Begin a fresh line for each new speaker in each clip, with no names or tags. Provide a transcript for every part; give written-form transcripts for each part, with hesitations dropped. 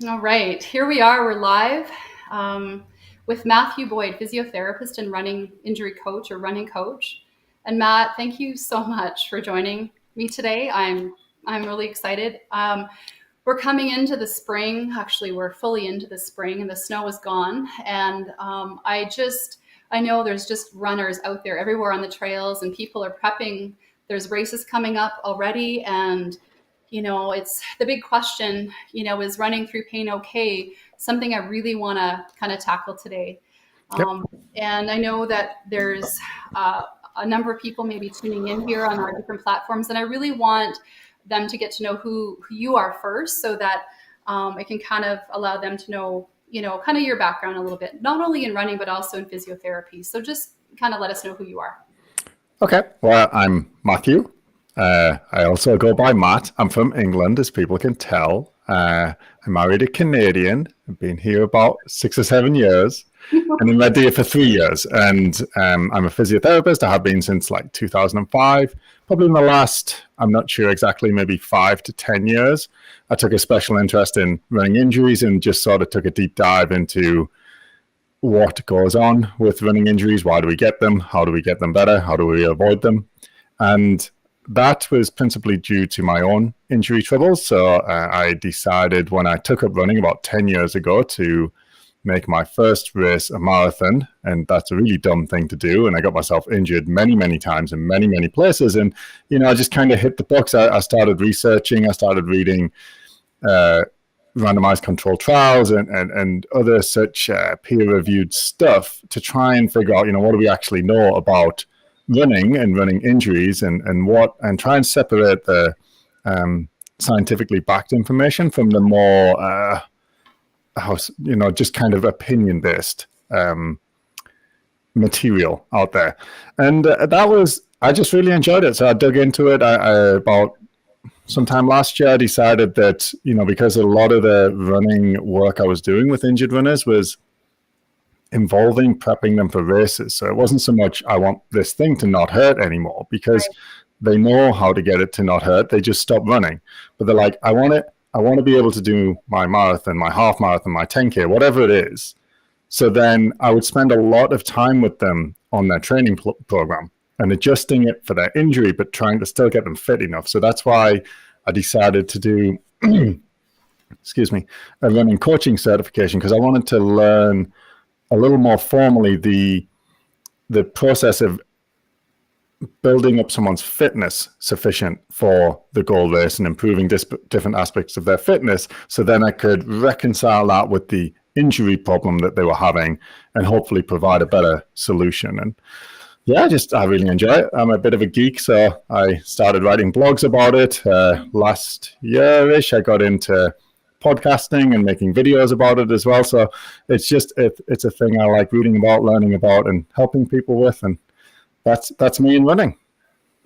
All right, here we are. We're live with Matthew Boyd, physiotherapist and running injury coach or running coach. And Matt, thank you so much for joining me today. I'm really excited. We're coming into the spring. Actually, we're fully into the spring, and the snow is gone. And I know there's just runners out there everywhere on the trails, and people are prepping. There's races coming up already, and it's the big question, is running through pain okay? Something I really want to kind of tackle today.
Yep.
And I know that there's a number of people maybe tuning in here on our different platforms, and I really want them to get to know who you are first, so that it can kind of allow them to know, kind of your background a little bit, not only in running, but also in physiotherapy. So just kind of let us know who you are.
Okay. Well, I'm Matthew. I also go by Matt. I'm from England, as people can tell. I married a Canadian. I've been here about 6 or 7 years, and I'm lived here for 3 years. And I'm a physiotherapist. I have been since like 2005. Probably in the last, I'm not sure exactly, maybe 5 to 10 years, I took a special interest in running injuries and just sort of took a deep dive into what goes on with running injuries. Why do we get them? How do we get them better? How do we avoid them? And that was principally due to my own injury troubles. So I decided when I took up running about 10 years ago to make my first race a marathon. And that's a really dumb thing to do. And I got myself injured many, many times in many, many places. And, I just kind of hit the books. I started researching. I started reading randomized controlled trials and other such peer-reviewed stuff to try and figure out, what do we actually know about running and running injuries and try and separate the scientifically backed information from the more just kind of opinion based material out there. And I just really enjoyed it. So I dug into it. About sometime last year I decided that, because a lot of the running work I was doing with injured runners was involving prepping them for races. So it wasn't so much I want this thing to not hurt anymore, because they know how to get it to not hurt. They just stop running. But they're like, I want to be able to do my marathon, my half marathon, my 10K, whatever it is. So then I would spend a lot of time with them on their training program and adjusting it for their injury, but trying to still get them fit enough. So that's why I decided to do, a running coaching certification, because I wanted to learn a little more formally the process of building up someone's fitness sufficient for the goal race and improving different aspects of their fitness. So then I could reconcile that with the injury problem that they were having and hopefully provide a better solution. And yeah, I really enjoy it. I'm a bit of a geek, so I started writing blogs about it. Last year-ish, I got into podcasting and making videos about it as well. So it's a thing I like reading about, learning about, and helping people with. And that's me in running.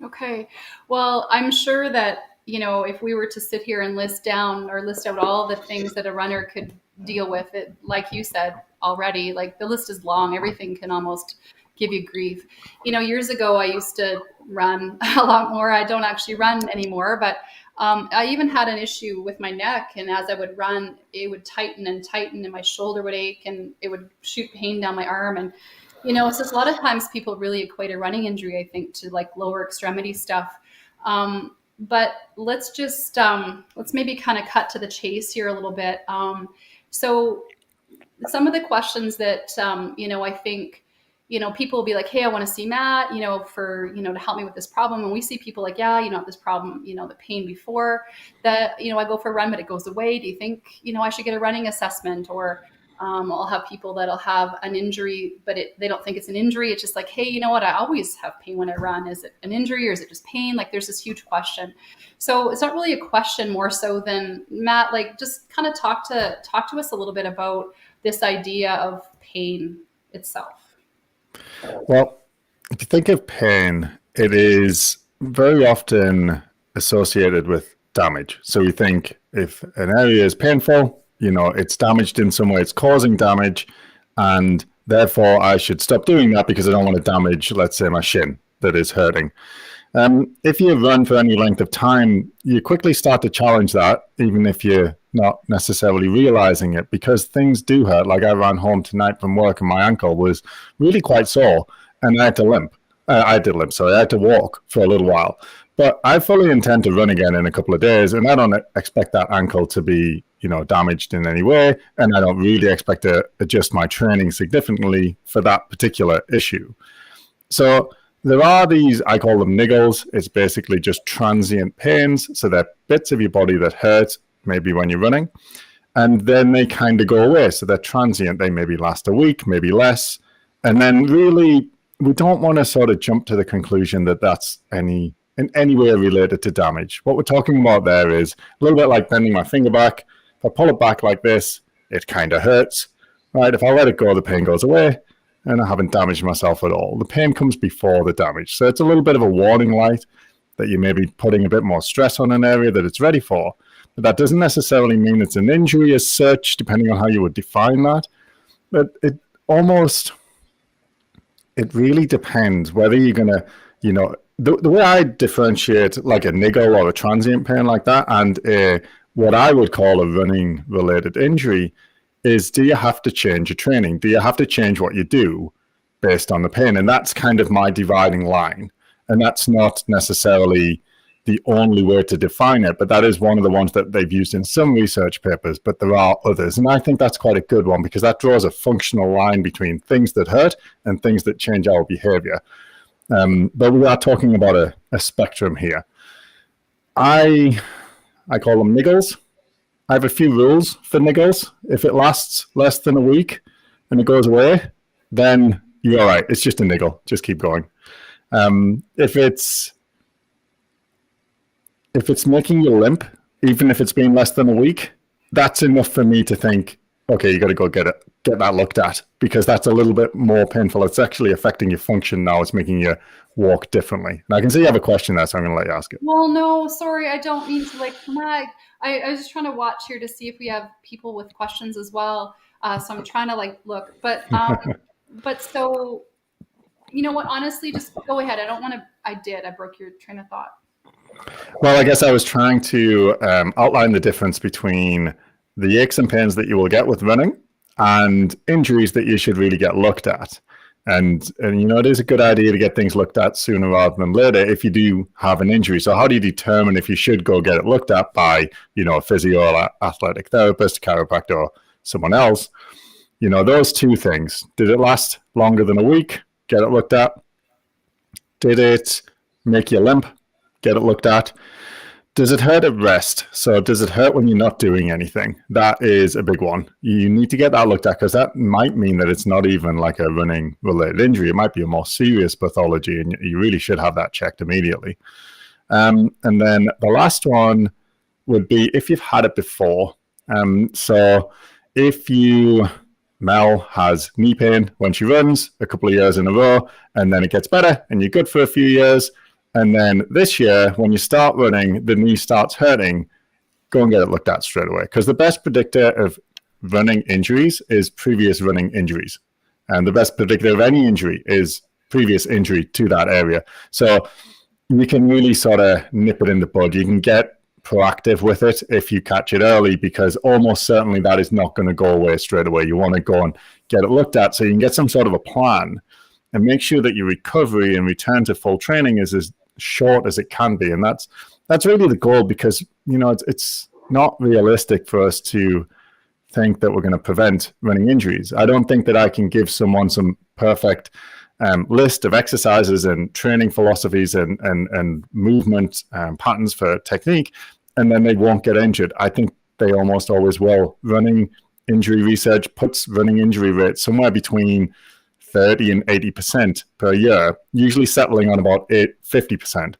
Okay. Well, I'm sure that, if we were to sit here and list out all the things that a runner could deal with, it, like you said already, like the list is long. Everything can almost give you grief. Years ago, I used to run a lot more. I don't actually run anymore, but I even had an issue with my neck, and as I would run, it would tighten and tighten, and my shoulder would ache, and it would shoot pain down my arm. And it's just a lot of times people really equate a running injury, I think, to like lower extremity stuff. But let's maybe kind of cut to the chase here a little bit. So some of the questions that I think people will be like, hey, I want to see Matt, for, to help me with this problem. And we see people like, yeah, this problem, the pain before that, I go for a run, but it goes away. Do you think, I should get a running assessment? Or I'll have people that'll have an injury, but they don't think it's an injury. It's just like, hey, you know what? I always have pain when I run. Is it an injury or is it just pain? Like there's this huge question. So it's not really a question more so than, Matt, like just kind of talk to us a little bit about this idea of pain itself.
Well, if you think of pain, it is very often associated with damage. So we think if an area is painful, it's damaged in some way, it's causing damage, and therefore I should stop doing that because I don't want to damage, let's say, my shin that is hurting. If you run for any length of time, you quickly start to challenge that, even if you're not necessarily realizing it, because things do hurt. Like I ran home tonight from work and my ankle was really quite sore and I had to limp. I had to walk for a little while. But I fully intend to run again in a couple of days, and I don't expect that ankle to be, damaged in any way, and I don't really expect to adjust my training significantly for that particular issue. So there are these, I call them niggles. It's basically just transient pains. So they're bits of your body that hurt, maybe when you're running, and then they kind of go away. So they're transient. They maybe last a week, maybe less. And then really, we don't want to sort of jump to the conclusion that that's in any way related to damage. What we're talking about there is a little bit like bending my finger back. If I pull it back like this, it kind of hurts, right? If I let it go, the pain goes away, and I haven't damaged myself at all. The pain comes before the damage. So it's a little bit of a warning light that you may be putting a bit more stress on an area that it's ready for. But that doesn't necessarily mean it's an injury as such, depending on how you would define that. But it really depends whether you're going to, the way I differentiate like a niggle or a transient pain like that and what I would call a running related injury is, do you have to change your training? Do you have to change what you do based on the pain? And that's kind of my dividing line. And that's not necessarily the only way to define it, but that is one of the ones that they've used in some research papers, but there are others. And I think that's quite a good one because that draws a functional line between things that hurt and things that change our behavior. But we are talking about a spectrum here. I call them niggles. I have a few rules for niggles. If it lasts less than a week and it goes away, then you're all right. It's just a niggle. Just keep going. If it's making you limp, even if it's been less than a week, that's enough for me to think, okay, you got to go get that looked at, because that's a little bit more painful. It's actually affecting your function now. It's making you walk differently. And I can see you have a question there, so I'm going to let you ask it.
Well, no, sorry, I don't mean to I was just trying to watch here to see if we have people with questions as well. So I'm trying to look, but so, you know what, honestly, just go ahead. I broke your train of thought.
Well, I guess I was trying to outline the difference between the aches and pains that you will get with running and injuries that you should really get looked at. And it is a good idea to get things looked at sooner rather than later if you do have an injury. So how do you determine if you should go get it looked at by, a physio or athletic therapist, chiropractor, or someone else? Those two things. Did it last longer than a week? Get it looked at. Did it make you limp? Get it looked at. Does it hurt at rest? So does it hurt when you're not doing anything? That is a big one. You need to get that looked at because that might mean that it's not even like a running related injury. It might be a more serious pathology and you really should have that checked immediately. And then the last one would be if you've had it before. So if Mel has knee pain when she runs a couple of years in a row and then it gets better and you're good for a few years, and then this year, when you start running, the knee starts hurting, go and get it looked at straight away. Because the best predictor of running injuries is previous running injuries. And the best predictor of any injury is previous injury to that area. So you can really sort of nip it in the bud. You can get proactive with it if you catch it early, because almost certainly that is not going to go away straight away. You want to go and get it looked at so you can get some sort of a plan and make sure that your recovery and return to full training is as short as it can be. And that's really the goal, because it's not realistic for us to think that we're going to prevent running injuries. I don't think that I can give someone some perfect list of exercises and training philosophies and movement patterns for technique, and then they won't get injured. I think they almost always will. Running injury research puts running injury rates somewhere between 30 and 80% per year, usually settling on about 50%,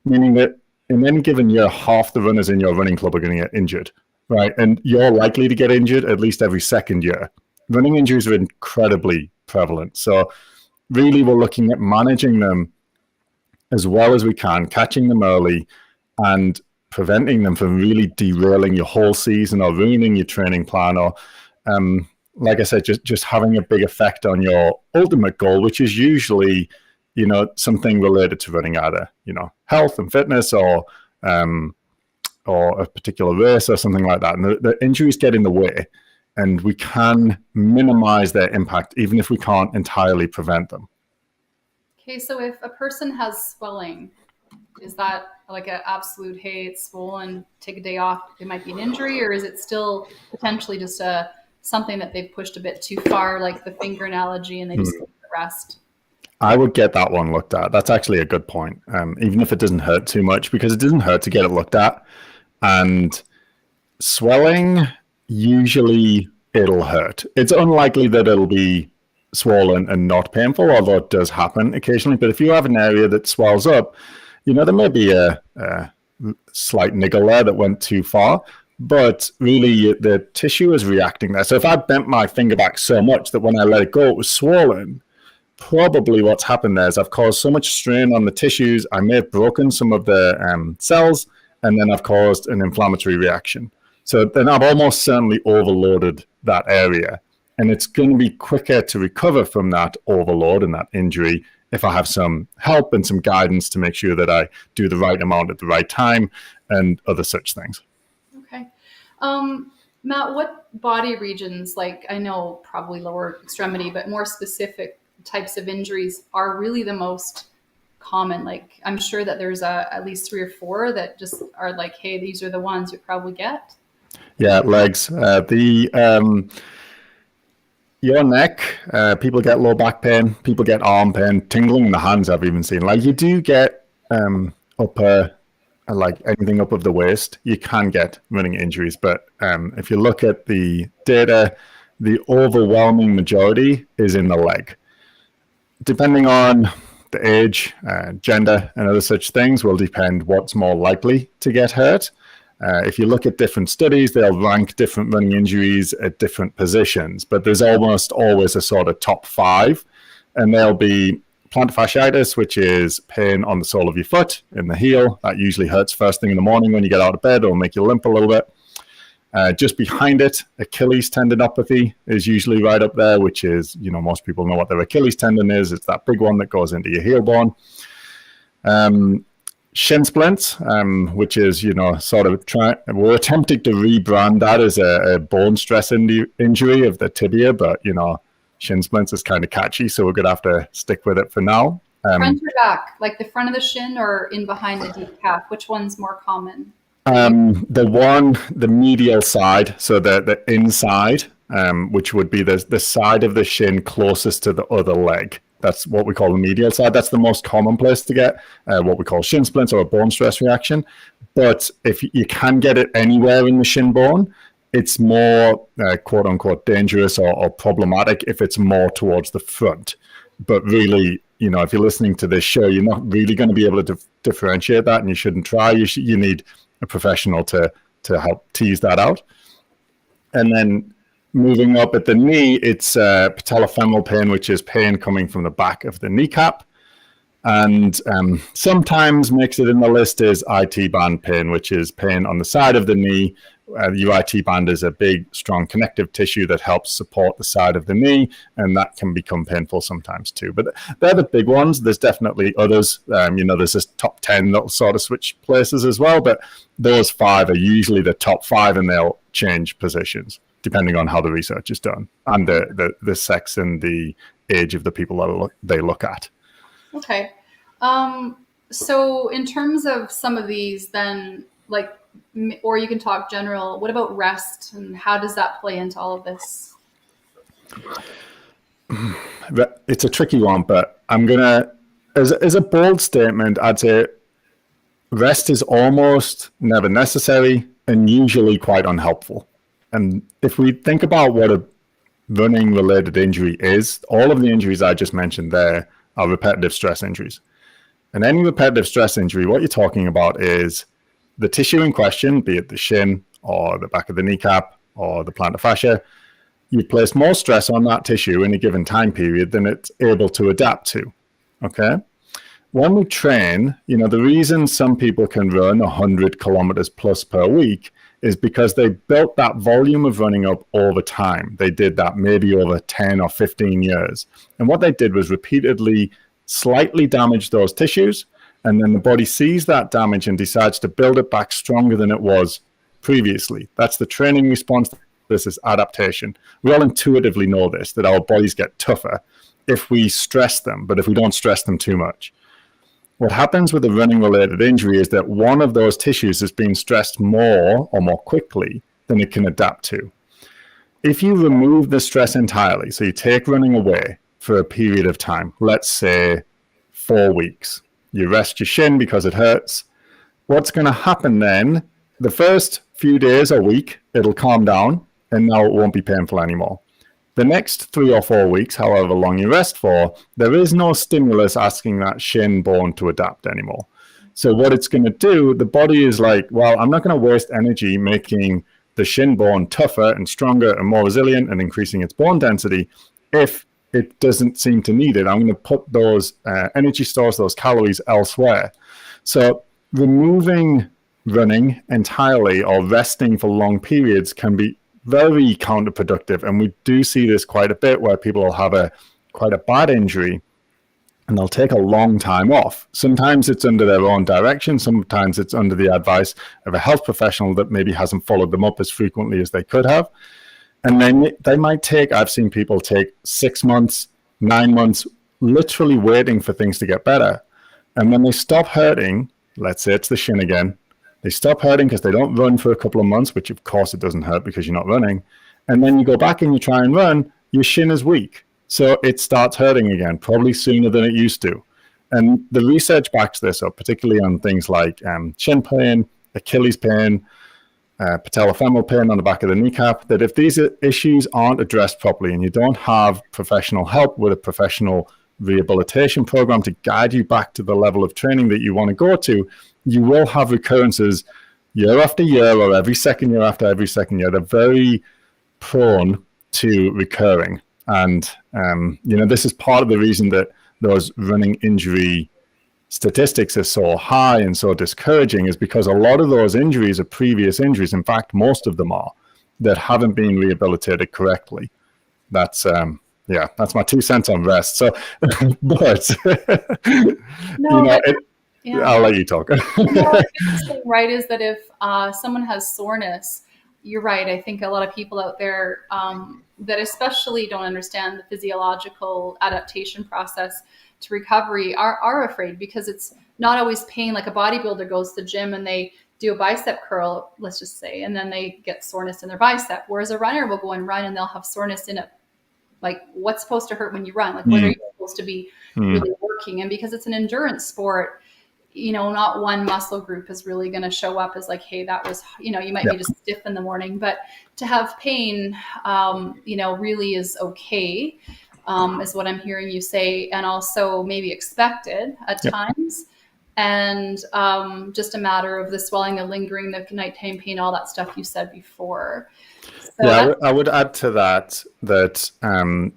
meaning that in any given year, half the runners in your running club are going to get injured, right? And you're likely to get injured at least every second year. Running injuries are incredibly prevalent. So really, we're looking at managing them as well as we can, catching them early and preventing them from really derailing your whole season or ruining your training plan or, like I said, just having a big effect on your ultimate goal, which is usually something related to running, either, health and fitness, or a particular race or something like that. And the injuries get in the way, and we can minimize their impact, even if we can't entirely prevent them.
Okay, so if a person has swelling, is that like an absolute, hey, it's swollen, take a day off, it might be an injury, or is it still potentially just something that they've pushed a bit too far, like the finger analogy, and they just need to rest?
I would get that one looked at. That's actually a good point. Even if it doesn't hurt too much, because it doesn't hurt to get it looked at. And swelling, usually it'll hurt. It's unlikely that it'll be swollen and not painful, although it does happen occasionally. But if you have an area that swells up, there may be a slight niggle there that went too far, but really the tissue is reacting there. So if I bent my finger back so much that when I let it go, it was swollen, probably what's happened there is I've caused so much strain on the tissues, I may have broken some of the cells, and then I've caused an inflammatory reaction. So then I've almost certainly overloaded that area. And it's going to be quicker to recover from that overload and that injury if I have some help and some guidance to make sure that I do the right amount at the right time and other such things.
Okay. Matt, what body regions, like I know probably lower extremity, but more specific types of injuries are really the most common? Like, I'm sure that there's at least 3 or 4 that just are like, hey, these are the ones you probably get.
Yeah, legs. Your neck, people get low back pain, people get arm pain, tingling in the hands I've even seen. Like, you do get like anything up of the waist, you can get running injuries. But if you look at the data, the overwhelming majority is in the leg. Depending on the age, gender, and other such things will depend what's more likely to get hurt. If you look at different studies, they'll rank different running injuries at different positions, but there's almost always a sort of top 5, and they'll be plantar fasciitis, which is pain on the sole of your foot in the heel. That usually hurts first thing in the morning when you get out of bed, or make you limp a little bit. Just behind it, Achilles tendinopathy is usually right up there, which is, most people know what their Achilles tendon is. It's that big one that goes into your heel bone. Shin splints, which is, we're attempting to rebrand that as a bone stress injury of the tibia, but, shin splints is kind of catchy, so we're going to have to stick with it for now.
Front or back, like the front of the shin or in behind the deep calf? Which one's more common?
The medial side, so the inside, which would be the side of the shin closest to the other leg. That's what we call the medial side. That's the most common place to get what we call shin splints or a bone stress reaction. But if you can get it anywhere in the shin bone, it's more quote unquote dangerous or problematic if it's more towards the front. But really, if you're listening to this show, you're not really going to be able to differentiate that, and you shouldn't try. You need a professional to help tease that out. And then moving up at the knee, it's patellofemoral pain, which is pain coming from the back of the kneecap. And sometimes makes it in the list is IT band pain, which is pain on the side of the knee. Your IT band is a big, strong connective tissue that helps support the side of the knee, and that can become painful sometimes too. But they're the big ones. There's definitely others. There's this top 10 that'll sort of switch places as well, but those 5 are usually the top 5, and they'll change positions depending on how the research is done and the sex and the age of the people that they look at.
Okay. So in terms of some of these then, like, or you can talk general, what about rest, and how does that play into all of this?
It's a tricky one, but I'm going to, as a bold statement, I'd say rest is almost never necessary and usually quite unhelpful. And if we think about what a running related injury is, all of the injuries I just mentioned there are repetitive stress injuries. And any repetitive stress injury, what you're talking about is the tissue in question, be it the shin or the back of the kneecap or the plantar fascia. You place more stress on that tissue in a given time period than it's able to adapt to. Okay? When we train, the reason some people can run 100 kilometers plus per week is because they built that volume of running up over time. They did that maybe over 10 or 15 years. And what they did was repeatedly slightly damage those tissues, and then the body sees that damage and decides to build it back stronger than it was previously. That's the training response. This is adaptation. We all intuitively know this, that our bodies get tougher if we stress them, but if we don't stress them too much. What happens with a running related injury is that one of those tissues is being stressed more or more quickly than it can adapt to. If you remove the stress entirely, so you take running away for a period of time, let's say 4 weeks, you rest your shin because it hurts, what's going to happen then, the first few days or week, it'll calm down and now it won't be painful anymore. The next 3 or 4 weeks, however long you rest for, there is no stimulus asking that shin bone to adapt anymore. So what it's going to do, the body is like, well, I'm not going to waste energy making the shin bone tougher and stronger and more resilient and increasing its bone density if it doesn't seem to need it. I'm going to put those energy stores, those calories elsewhere. So removing running entirely or resting for long periods can be very counterproductive, and we do see this quite a bit where people will have quite a bad injury and they'll take a long time off. Sometimes it's under their own direction, sometimes it's under the advice of a health professional that maybe hasn't followed them up as frequently as they could have. And then they might take, I've seen people take 6 months, 9 months, literally waiting for things to get better. And when they stop hurting, let's say it's the shin again, they stop hurting because they don't run for a couple of months, which of course it doesn't hurt because you're not running. And then you go back and you try and run, your shin is weak. So it starts hurting again, probably sooner than it used to. And the research backs this up, particularly on things like shin pain, Achilles pain, patellofemoral pain on the back of the kneecap, that if these issues aren't addressed properly and you don't have professional help with a professional rehabilitation program to guide you back to the level of training that you want to go to, you will have recurrences year after year or every second year after every second year. They're very prone to recurring. And, this is part of the reason that those running injury statistics are so high and so discouraging, is because a lot of those injuries are previous injuries. In fact, most of them are, that haven't been rehabilitated correctly. That's my 2 cents on rest. So, but,
No,
I'll let you talk.
Right, is that if someone has soreness, you're right. I think a lot of people out there that especially don't understand the physiological adaptation process to recovery are afraid, because it's not always pain. Like a bodybuilder goes to the gym and they do a bicep curl, let's just say, and then they get soreness in their bicep. Whereas a runner will go and run and they'll have soreness in it. Like, what's supposed to hurt when you run? Like, what are you supposed to be really working? And because it's an endurance sport, not one muscle group is really going to show up as like, hey, that was, you might be just stiff in the morning, but to have pain, really is okay, is what I'm hearing you say. And also maybe expected at times. And just a matter of the swelling, the lingering, the nighttime pain, all that stuff you said before. So
I would add to that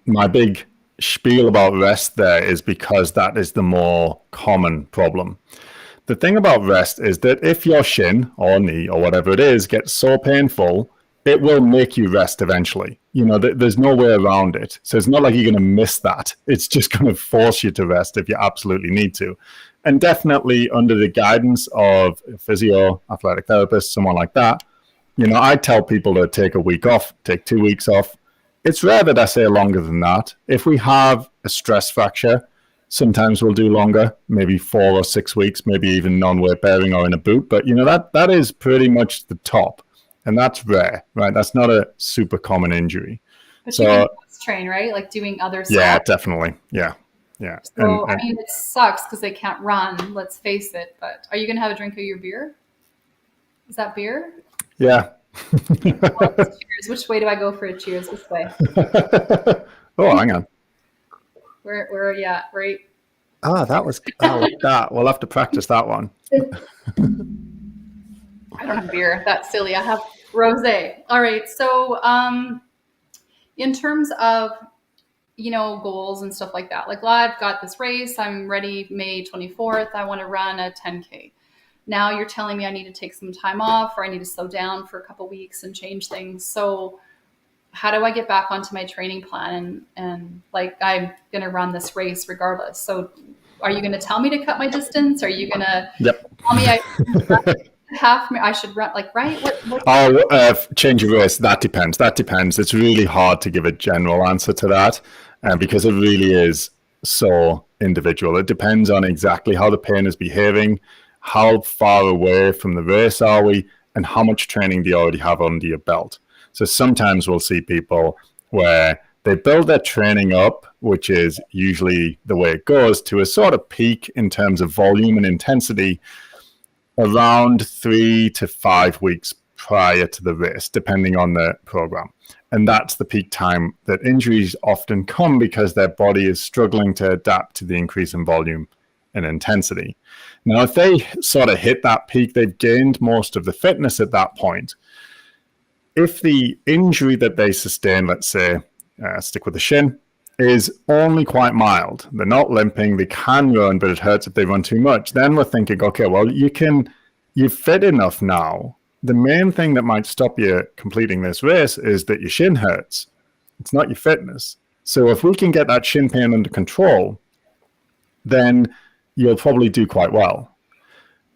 my big spiel about rest there is because that is the more common problem. The thing about rest is that if your shin or knee or whatever it is gets so painful, it will make you rest eventually. There's no way around it. So it's not like you're going to miss that. It's just going to force you to rest if you absolutely need to. And definitely under the guidance of a physio, athletic therapist, someone like that, I tell people to take a week off, take 2 weeks off. It's rare that I say longer than that. If we have a stress fracture, sometimes we'll do longer, maybe 4 or 6 weeks, maybe even non-weight bearing or in a boot. But, that is pretty much the top. And that's rare, right? That's not a super common injury.
But you can train, right? Like doing other stuff.
Yeah, definitely. Yeah.
So, it sucks because they can't run, let's face it. But are you going to have a drink of your beer? Is that beer?
Yeah.
Well, cheers. Which way do I go for a cheers? This way.
Oh, hang on.
Where are you at? Right.
That. We'll have to practice that one.
I don't have beer. That's silly. I have rosé. All right. So, in terms of, goals and stuff like that, like, well, I've got this race. I'm ready May 24th. I want to run a 10K. Now you're telling me I need to take some time off, or I need to slow down for a couple weeks and change things. So how do I get back onto my training plan? And like, I'm going to run this race regardless. So are you going to tell me to cut my distance? Are you going to
Yep.
tell me I should run I should run, like, right? What?
Oh, change of race. That depends. That depends. It's really hard to give a general answer to that, because it really is so individual. It depends on exactly how the pain is behaving, how far away from the race are we, and how much training do you already have under your belt. So sometimes we'll see people where they build their training up, which is usually the way it goes, to a sort of peak in terms of volume and intensity around 3 to 5 weeks prior to the race, depending on the program. And that's the peak time that injuries often come because their body is struggling to adapt to the increase in volume and intensity. Now, if they sort of hit that peak, they've gained most of the fitness at that point. If the injury that they sustain, let's say, stick with the shin, is only quite mild, they're not limping, they can run, but it hurts if they run too much, then we're thinking, okay, well, you're fit enough now. The main thing that might stop you completing this race is that your shin hurts. It's not your fitness. So if we can get that shin pain under control, then you'll probably do quite well.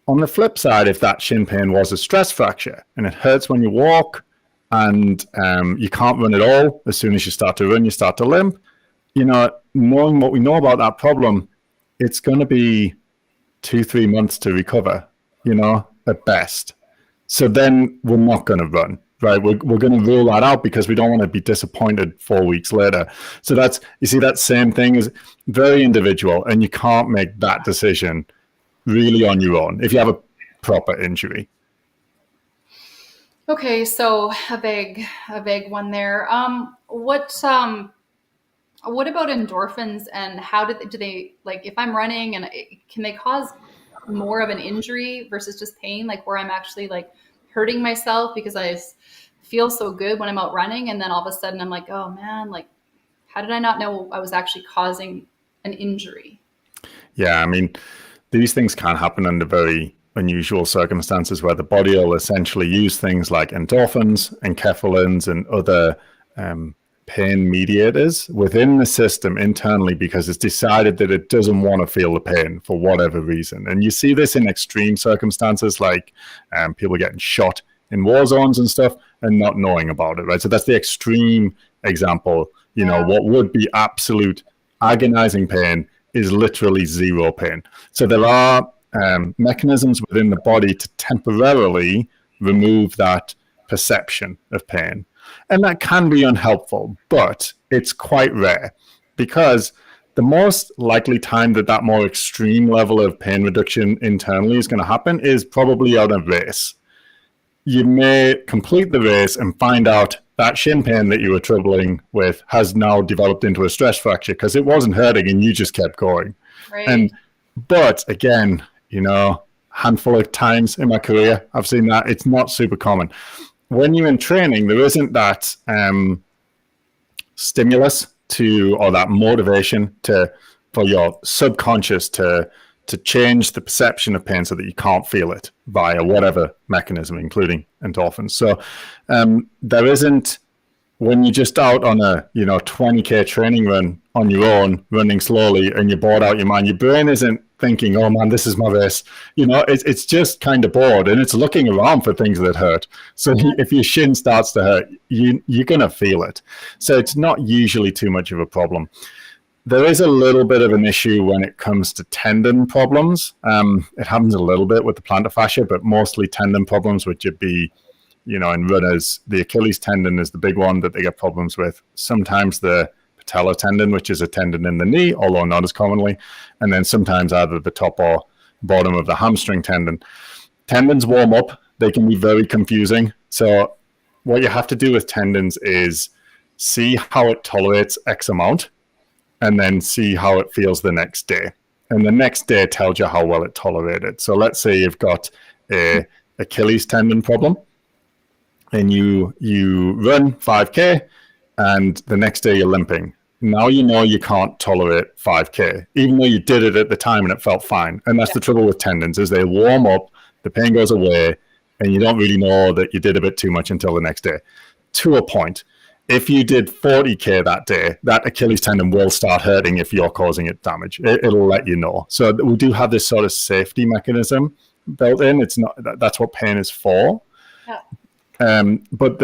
On the flip side, if that shin pain was a stress fracture and it hurts when you walk and you can't run at all, as soon as you start to run, you start to limp, knowing what we know about that problem, it's going to be 2-3 months to recover, at best. So then we're not going to run, right? We're going to rule that out because we don't want to be disappointed 4 weeks later. So that same thing is very individual, and you can't make that decision really on your own if you have a proper injury.
Okay, so a vague one there. What about endorphins, and how do they, like, if I'm running, and can they cause more of an injury versus just pain, like where I'm actually like hurting myself because I feel so good when I'm out running, and then all of a sudden I'm like, oh man, like, how did I not know I was actually causing an injury?
Yeah, I mean, these things can happen under very unusual circumstances where the body will essentially use things like endorphins, enkephalins, and other pain mediators within the system internally because it's decided that it doesn't want to feel the pain for whatever reason. And you see this in extreme circumstances, like people getting shot in war zones and stuff and not knowing about it, right? So that's the extreme example. What would be absolute agonizing pain is literally zero pain. So there are mechanisms within the body to temporarily remove that perception of pain. And that can be unhelpful, but it's quite rare because the most likely time that more extreme level of pain reduction internally is going to happen is probably on a race. You may complete the race and find out that shin pain that you were troubling with has now developed into a stress fracture because it wasn't hurting and you just kept going.
Right.
But again, handful of times in my career, I've seen that. It's not super common. When you're in training, there isn't that stimulus or that motivation for your subconscious to change the perception of pain so that you can't feel it via whatever mechanism, including endorphins. So there isn't, when you're just out on a 20K training run on your own, running slowly, and you're bored out your mind, your brain isn't thinking, oh man, this is my race. It's just kind of bored and it's looking around for things that hurt. So if your shin starts to hurt, you're going to feel it. So it's not usually too much of a problem. There is a little bit of an issue when it comes to tendon problems. It happens a little bit with the plantar fascia, but mostly tendon problems, which would be, in runners, the Achilles tendon is the big one that they get problems with. Sometimes the patellar tendon, which is a tendon in the knee, although not as commonly, and then sometimes either the top or bottom of the hamstring tendon. Tendons warm up. They can be very confusing. So what you have to do with tendons is see how it tolerates X amount and then see how it feels the next day. And the next day tells you how well it tolerated. So let's say you've got a Achilles tendon problem and you run 5K and the next day you're limping. Now you can't tolerate 5K, even though you did it at the time and it felt fine. And that's the trouble with tendons, is they warm up, the pain goes away, and you don't really know that you did a bit too much until the next day. To a point. if you did 40K that day, that Achilles tendon will start hurting if you're causing it damage. It'll let you know. So we do have this sort of safety mechanism built in. It's not, that's what pain is for.
Yeah.
But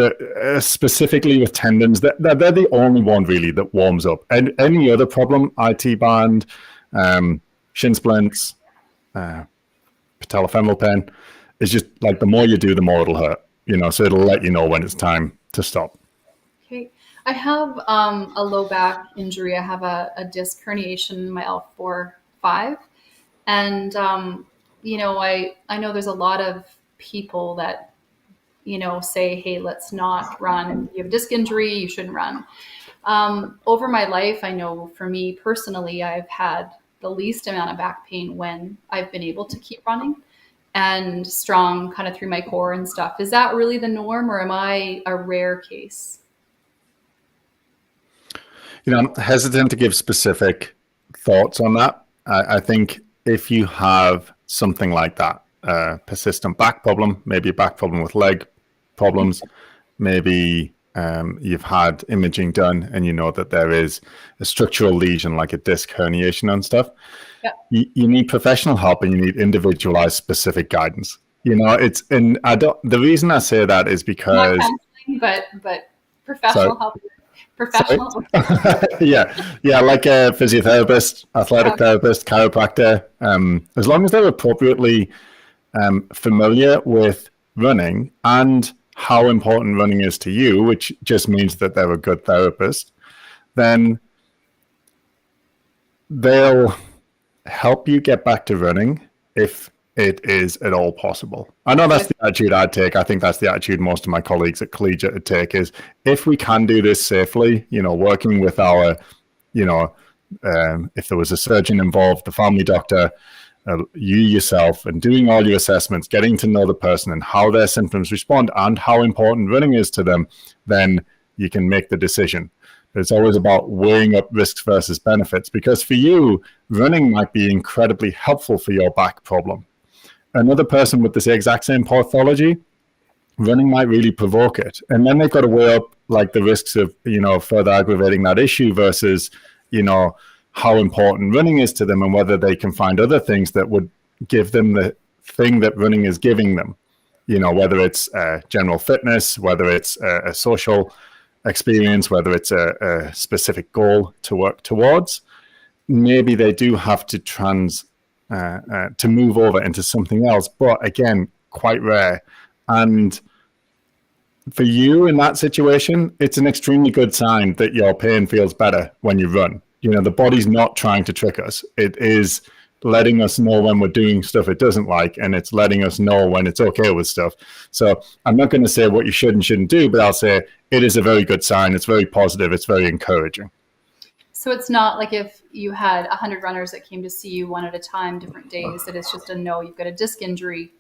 specifically with tendons, they're the only one really that warms up. And any other problem, IT band, shin splints, patellofemoral pain, is just like the more you do, the more it'll hurt. So it'll let you know when it's time to stop.
Okay. I have a low back injury. I have a disc herniation in my L4-5. And, I know there's a lot of people that, say, hey, let's not run. You have a disc injury, you shouldn't run. Over my life, I know for me personally, I've had the least amount of back pain when I've been able to keep running and strong kind of through my core and stuff. Is that really the norm, or am I a rare case?
I'm hesitant to give specific thoughts on that. I think if you have something like that, persistent back problem, maybe a back problem with leg problems, maybe you've had imaging done and you know that there is a structural lesion like a disc herniation and stuff,
Yeah.
you need professional help and you need individualized specific guidance. The reason I say that is because...
Not counseling, but professional help. Professional.
yeah, like a physiotherapist, athletic therapist, chiropractor. As long as they're appropriately familiar with running and how important running is to you, which just means that they're a good therapist, then they'll help you get back to running if it is at all possible. I know that's the attitude I'd take. I think that's the attitude most of my colleagues at Collegiate would take, is if we can do this safely, working with our, if there was a surgeon involved, the family doctor, you yourself, and doing all your assessments, getting to know the person and how their symptoms respond and how important running is to them, then you can make the decision. It's always about weighing up risks versus benefits, because for you, running might be incredibly helpful for your back problem. Another person with this exact same pathology, running might really provoke it. And then they've got to weigh up like the risks of, further aggravating that issue versus, how important running is to them and whether they can find other things that would give them the thing that running is giving them, whether it's general fitness, whether it's a social experience, whether it's a specific goal to work towards. Maybe they do have to to move over into something else, but again, quite rare. And for you in that situation, it's an extremely good sign that your pain feels better when you run. The body's not trying to trick us. It is letting us know when we're doing stuff it doesn't like, and it's letting us know when it's okay with stuff. So I'm not going to say what you should and shouldn't do, but I'll say it is a very good sign. It's very positive. It's very encouraging.
So it's not like if you had 100 runners that came to see you one at a time, different days, that it's just a no, you've got a disc injury,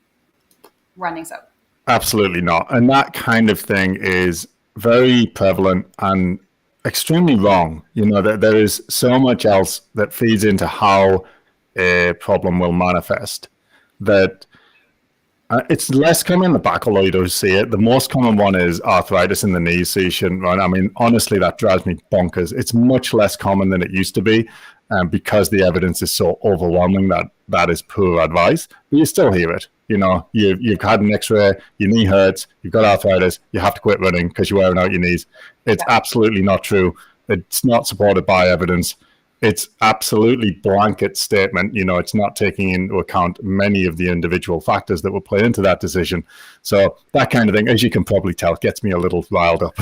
running's out.
Absolutely not. And that kind of thing is very prevalent and extremely wrong. There is so much else that feeds into how a problem will manifest that it's less common in the back, although you don't see it. The most common one is arthritis in the knees, so you shouldn't run. I mean, honestly, that drives me bonkers. It's much less common than it used to be, because the evidence is so overwhelming that is poor advice. But you still hear it. You've had an X-ray, your knee hurts, you've got arthritis, you have to quit running because you're wearing out your knees. It's absolutely not true. It's not supported by evidence. It's absolutely blanket statement. It's not taking into account many of the individual factors that will play into that decision. So that kind of thing, as you can probably tell, gets me a little riled up.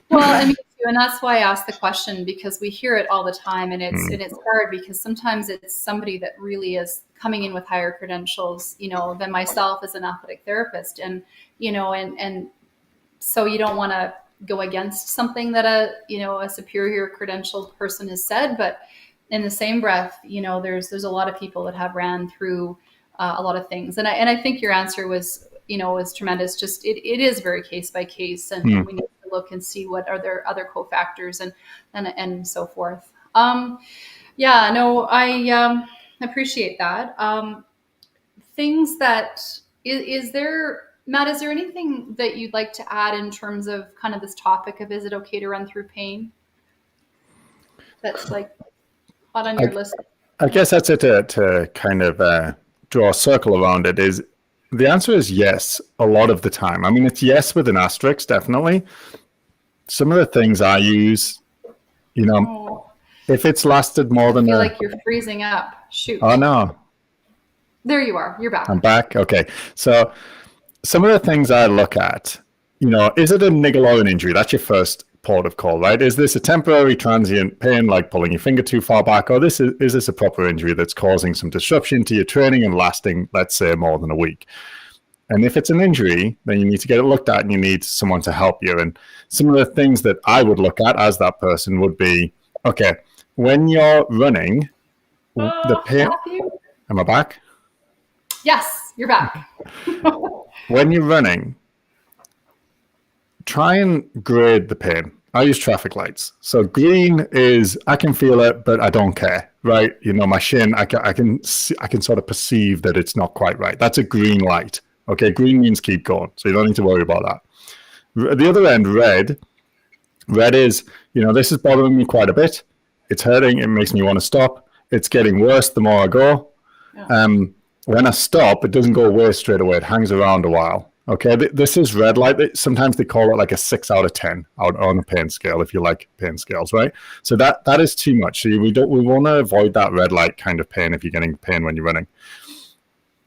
Well, I mean, and that's why I asked the question, because we hear it all the time, and it's hard because sometimes it's somebody that really is coming in with higher credentials, than myself as an athletic therapist, and so you don't want to go against something that a superior credentialed person has said, but in the same breath, there's a lot of people that have ran through a lot of things, and I think your answer was tremendous. Just it is very case by case, and we need to look and see what are there other cofactors and so forth. I appreciate that. Things that is there Matt, is there anything that you'd like to add in terms of kind of this topic of is it okay to run through pain? That's like hot on
I,
your list.
I guess that's it to kind of draw a circle around it. Is the answer is yes a lot of the time. I mean, it's yes with an asterisk, definitely. Some of the things I use, you know,
Oh,
if it's lasted more
I
than
feel
a,
like you're freezing up.
oh
Shoot.
no,
There you are. You're back.
I'm back. Okay. So some of the things I look at, is it a niggle or an injury? That's your first port of call, right? Is this a temporary transient pain, like pulling your finger too far back, or is this a proper injury that's causing some disruption to your training and lasting, let's say, more than a week? And if it's an injury, then you need to get it looked at and you need someone to help you. And some of the things that I would look at as that person would be, okay, when you're running, the pain,
Matthew?
am I back?
Yes, you're back.
When you're running, try and grade the pain. I use traffic lights. So green is I can feel it, but I don't care, right? My shin, I can sort of perceive that it's not quite right. That's a green light. Okay, green means keep going, so you don't need to worry about that. At the other end, red is, this is bothering me quite a bit. It's hurting. It makes me want to stop. It's getting worse the more I go.
Yeah.
When I stop, it doesn't go away straight away. It hangs around a while. Okay, this is red light. Sometimes they call it like a 6 out of 10 out on a pain scale, if you like pain scales, right? So that is too much. So we want to avoid that red light kind of pain if you're getting pain when you're running.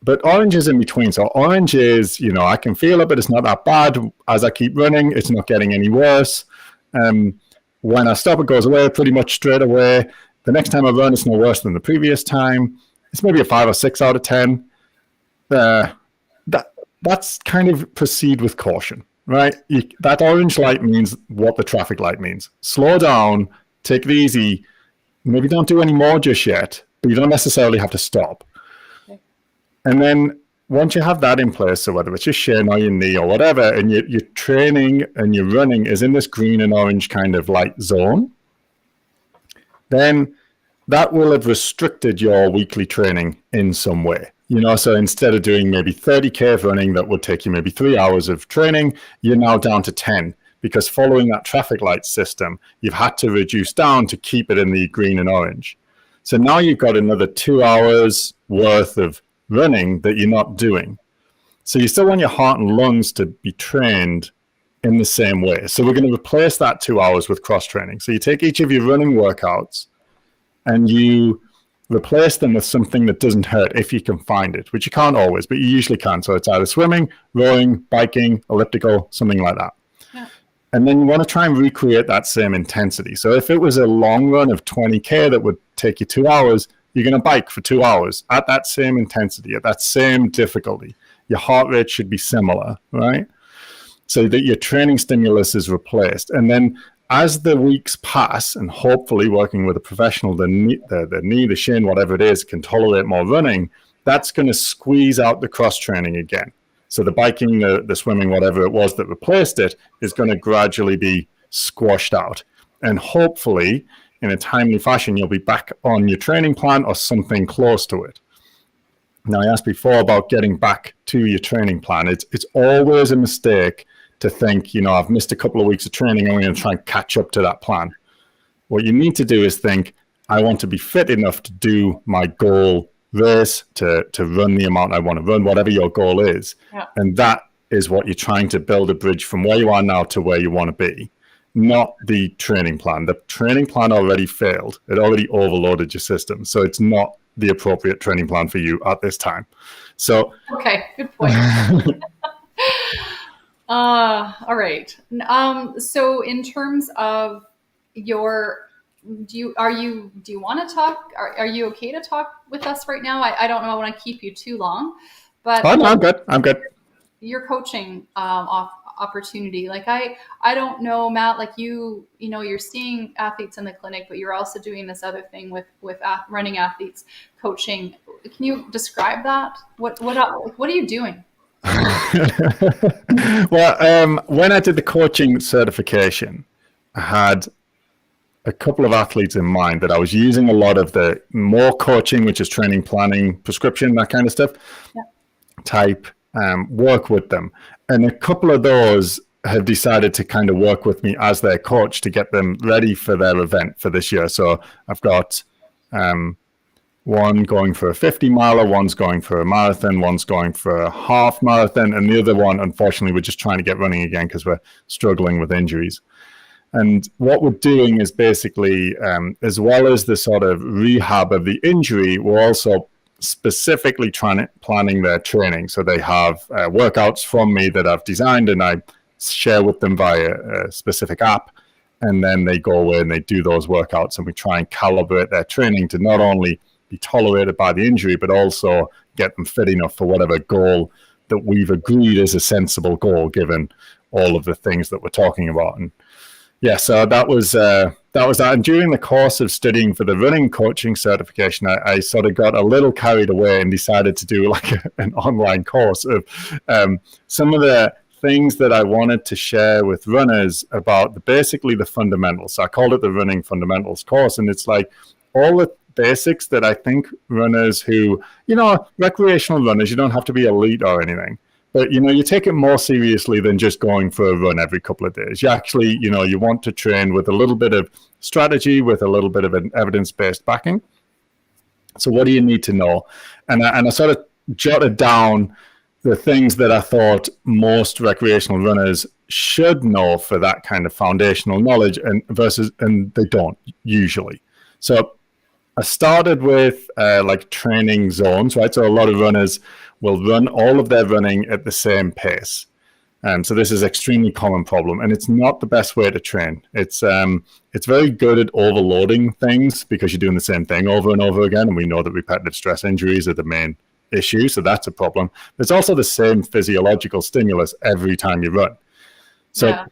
But orange is in between. So orange is, I can feel it, but it's not that bad. As I keep running, it's not getting any worse. When I stop, it goes away pretty much straight away. The next time I run, it's no worse than the previous time. It's maybe a 5 or 6 out of 10. That's kind of proceed with caution, right? That orange light means what the traffic light means. Slow down, take it easy. Maybe don't do any more just yet, but you don't necessarily have to stop. Okay. And then once you have that in place, so whether it's your shin or your knee or whatever, and your training and your running is in this green and orange kind of light zone, then that will have restricted your weekly training in some way. So instead of doing maybe 30K of running that would take you maybe 3 hours of training, you're now down to 10 because following that traffic light system, you've had to reduce down to keep it in the green and orange. So now you've got another 2 hours worth of running that you're not doing. So you still want your heart and lungs to be trained in the same way. So we're going to replace that 2 hours with cross training. So you take each of your running workouts and you replace them with something that doesn't hurt if you can find it, which you can't always, but you usually can. So it's either swimming, rowing, biking, elliptical, something like that. Yeah. And then you want to try and recreate that same intensity. So if it was a long run of 20K that would take you 2 hours, you're going to bike for 2 hours at that same intensity, at that same difficulty. Your heart rate should be similar, right? So that your training stimulus is replaced. And then as the weeks pass, and hopefully working with a professional, the knee, the shin, whatever it is, can tolerate more running, that's going to squeeze out the cross training again. So the biking, the swimming, whatever it was that replaced it, is going to gradually be squashed out. And hopefully, in a timely fashion, you'll be back on your training plan or something close to it. Now, I asked before about getting back to your training plan. It's always a mistake to think, I've missed a couple of weeks of training, I'm going to try and catch up to that plan. What you need to do is think, I want to be fit enough to do my goal race, to run the amount I want to run, whatever your goal is. Yeah. And that is what you're trying to build a bridge from where you are now to where you want to be, not the training plan. The training plan already failed. It already overloaded your system. So it's not the appropriate training plan for you at this time. So,
okay, good point. All right. So in terms of do you want to talk? Are you okay to talk with us right now? I don't know. I want to keep you too long, but
no, I'm good.
Your coaching opportunity, like I don't know, Matt. Like you're seeing athletes in the clinic, but you're also doing this other thing with running athletes, coaching. Can you describe that? What are you doing?
Well, when I did the coaching certification, I had a couple of athletes in mind that I was using a lot of the more coaching, which is training, planning, prescription, that kind of stuff, yeah. type work with them. And a couple of those have decided to kind of work with me as their coach to get them ready for their event for this year. So I've got one going for a 50 miler, one's going for a marathon, one's going for a half marathon, and the other one, unfortunately, we're just trying to get running again because we're struggling with injuries. And what we're doing is basically, as well as the sort of rehab of the injury, we're also specifically planning their training. So they have workouts from me that I've designed, and I share with them via a specific app. And then they go away and they do those workouts, and we try and calibrate their training to not only be tolerated by the injury, but also get them fit enough for whatever goal that we've agreed is a sensible goal, given all of the things that we're talking about. And yeah, so that was that. And during the course of studying for the running coaching certification, I sort of got a little carried away and decided to do like an online course of some of the things that I wanted to share with runners about basically the fundamentals. So I called it the Running Fundamentals course, and it's like all the basics that I think runners who, recreational runners, you don't have to be elite or anything, but, you take it more seriously than just going for a run every couple of days. You actually, you want to train with a little bit of strategy, with a little bit of an evidence-based backing. So what do you need to know? And I sort of jotted down the things that I thought most recreational runners should know for that kind of foundational knowledge, and they don't usually. So I started with like training zones, right? So a lot of runners will run all of their running at the same pace. So this is an extremely common problem, and it's not the best way to train. It's very good at overloading things because you're doing the same thing over and over again, and we know that repetitive stress injuries are the main issue, so that's a problem. It's also the same physiological stimulus every time you run. So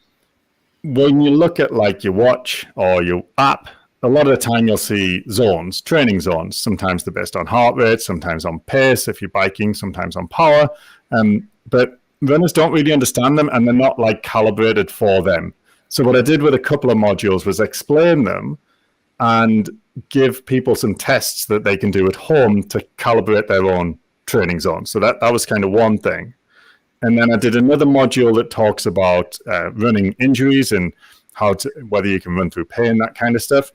when you look at like your watch or your app, a lot of the time you'll see zones, training zones. Sometimes they're based on heart rate, sometimes on pace if you're biking, sometimes on power. But runners don't really understand them, and they're not like calibrated for them. So what I did with a couple of modules was explain them and give people some tests that they can do at home to calibrate their own training zone. So that was kind of one thing. And then I did another module that talks about running injuries and whether you can run through pain, that kind of stuff.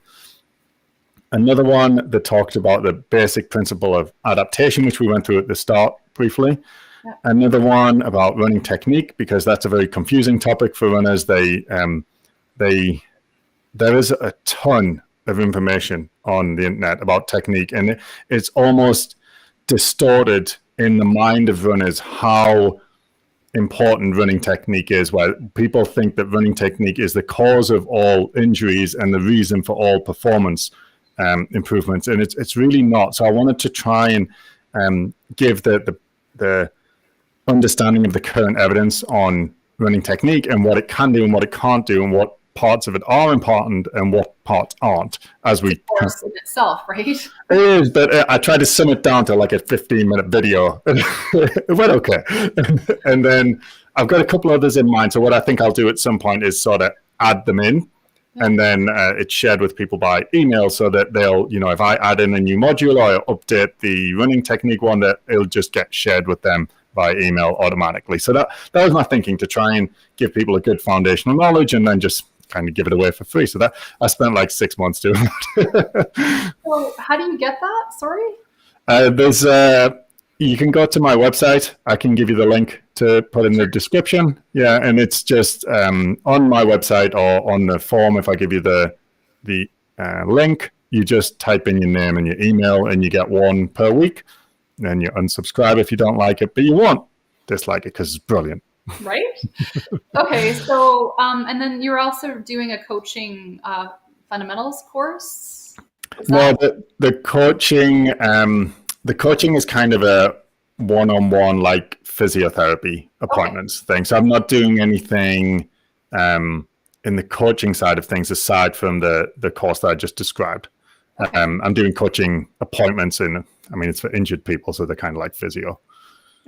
Another one that talked about the basic principle of adaptation, which we went through at the start briefly. Yeah. Another one about running technique, because that's a very confusing topic for runners. There is a ton of information on the internet about technique, and it's almost distorted in the mind of runners how important running technique is, where people think that running technique is the cause of all injuries and the reason for all performance improvements, and it's really not. So I wanted to try and give the understanding of the current evidence on running technique and what it can do and what it can't do, and what parts of it are important and what parts aren't, as we
course in itself, right?
It is, but I tried to sum it down to like a 15-minute video. It went okay. And then I've got a couple others in mind. So what I think I'll do at some point is sort of add them in, and then it's shared with people by email, so that they'll, if I add in a new module or I update the running technique one, that it'll just get shared with them by email automatically. So that was my thinking, to try and give people a good foundational knowledge and then just kind of give it away for free. So that I spent like 6 months doing that.
So how do you get that? Sorry?
There's you can go to my website. I can give you the link to put in the description. Yeah, and it's just on my website or on the form. If I give you the link, you just type in your name and your email, and you get one per week. Then you unsubscribe if you don't like it, but you won't dislike it because it's brilliant.
Right? Okay, so and then you're also doing a coaching fundamentals course?
No, the coaching is kind of a one-on-one like physiotherapy appointments thing. So I'm not doing anything in the coaching side of things aside from the course that I just described. Okay. I'm doing coaching appointments it's for injured people, so they're kind of like physio.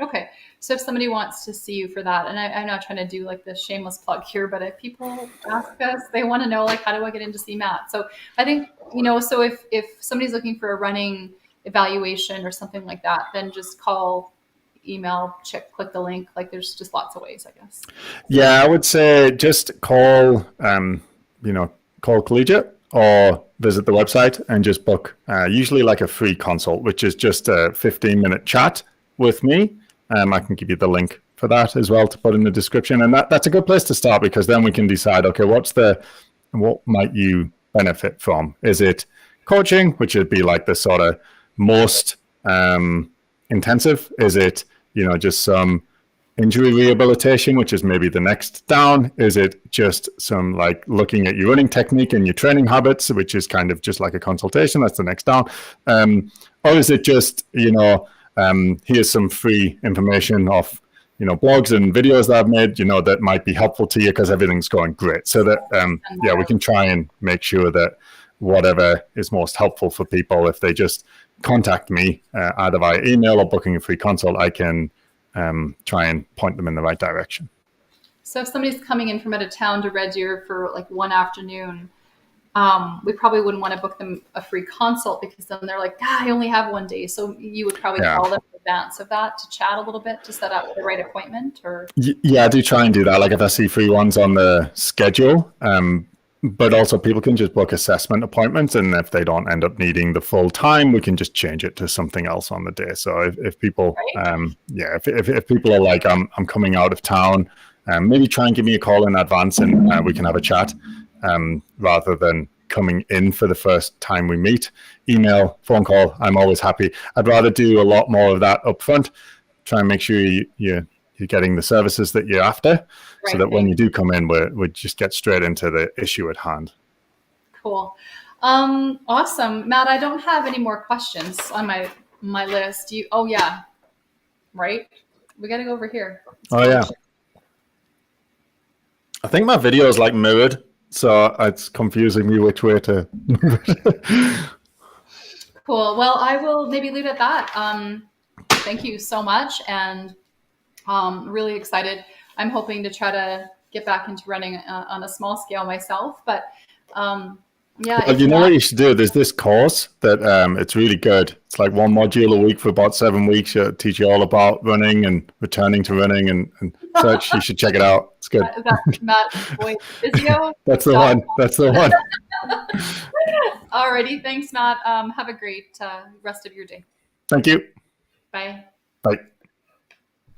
Okay. So if somebody wants to see you for that, and I'm not trying to do like the shameless plug here, but if people ask us, they want to know like, how do I get in to see Matt? So I think, so if somebody's looking for a running evaluation or something like that, then just call email, click the link? Like there's just lots of ways, I guess.
Yeah, I would say just call, call Collegiate or visit the website and just book usually like a free consult, which is just a 15-minute chat with me. I can give you the link for that as well to put in the description. And that's a good place to start, because then we can decide, okay, what might you benefit from? Is it coaching, which would be like the sort of most intensive? Is it, just some injury rehabilitation, which is maybe the next down? Is it just some like looking at your running technique and your training habits, which is kind of just like a consultation? That's the next down. Or is it just, here's some free information off, blogs and videos that I've made, that might be helpful to you because everything's going great. So that, we can try and make sure that whatever is most helpful for people, if they just contact me either via email or booking a free consult, I can try and point them in the right direction.
So if somebody's coming in from out of town to Red Deer for like one afternoon, we probably wouldn't want to book them a free consult, because then they're like, I only have one day. So you would probably call them in advance of that to chat a little bit to set up the right appointment, or?
Yeah, I do try and do that. Like if I see free ones on the schedule, but also people can just book assessment appointments, and if they don't end up needing the full time, we can just change it to something else on the day. So if people, if people are like, I'm coming out of town, maybe try and give me a call in advance, and we can have a chat, rather than coming in for the first time we meet. Email, phone call, I'm always happy. I'd rather do a lot more of that up front. Try and make sure you're getting the services that you're after, so that when you do come in, we just get straight into the issue at hand.
Cool. Awesome. Matt, I don't have any more questions on my list. Right? We got to go over here.
Yeah. I think my video is like mirrored, so it's confusing me which way to move it.
Cool. Well, I will maybe leave it at that. Thank you so much. And really excited. I'm hoping to try to get back into running on a small scale myself, but
Well, you know what you should do? There's this course that it's really good. It's like one module a week for about 7 weeks. It'll teach you all about running and returning to running and such. You should check it out. It's good.
Is that Matt Boyd Physio?
That's the one. That's the one.
Alrighty. Thanks, Matt. Have a great rest of your day.
Thank you.
Bye.
Bye.